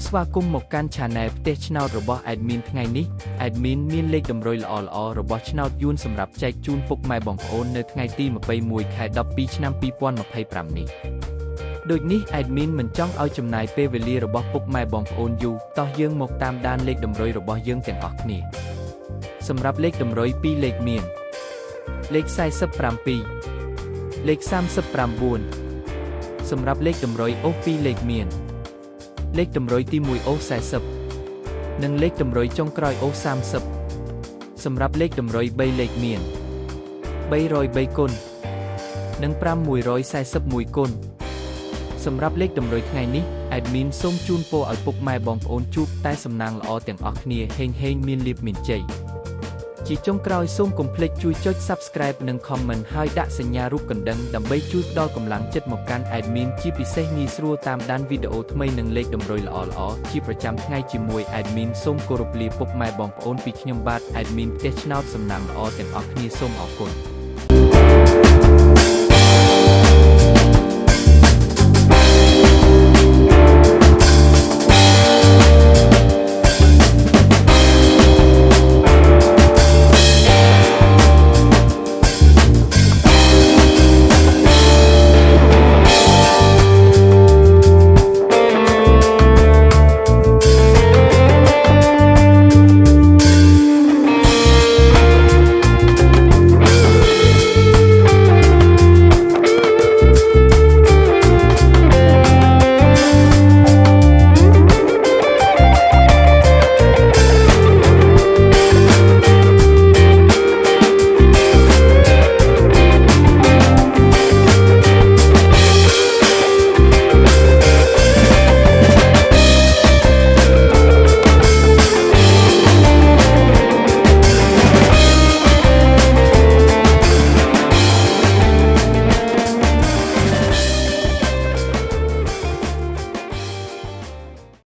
ស្វាគមន៍មកកាន់ Channel ផ្ទះឆ្នោតរបស់ Admin ថ្ងៃនេះ Admin មានលេខតម្រុយល្អៗរបស់ឆ្នោតយួនសម្រាប់ចែកជូនពុកម៉ែបងប្អូននៅថ្ងៃទី21 ខែ 12 ឆ្នាំ 2025 នេះដូចនេះ Admin មិនចង់ឲ្យចំណាយពេលវេលារបស់ពុកម៉ែបងប្អូនយូរតោះយើងមកតាមដានលេខតម្រុយរបស់យើងទាំងអស់គ្នាសម្រាប់លេខតម្រុយ2លេខមានលេខ47លេខ39សម្រាប់លេខតម្រុយអូស2លេខមានលេខតម្រុយទី1អូស40និងលេខតម្រុយចុងក្រោយអូស30សម្រាប់លេខតម្រុយ3លេខមាន303គុណនិង541គុណសម្រាប់លេខតម្រុយថ្ងៃនេះ Admin សូមជូនពរឲ្យពុកម៉ែបងប្អូនជួបតែសំណាងល្អទាំងអស់គ្នាហេងមានលាភមានជ័យជាចុងក្រោយសូមកុំភ្លេចជួយចុច Subscribe និង Comment ហើយដាក់សញ្ញារូបកណ្ដឹងដើម្បីជួយផ្ដល់កម្លាំងចិត្តមកកាន់ Admin ជាពិសេសងាយស្រួលតាមដានវីដេអូថ្មីនិងលេខតម្រុយល្អៗជាប្រចាំថ្ងៃជាមួយ Admin សូមគោរពលាពុកម៉ែបងប្អូនពីខ្ញុំបាទ Admin ផ្ទះឆ្នោតសំណាងល្អទាំងអស់គ្នាសូមអរគុណ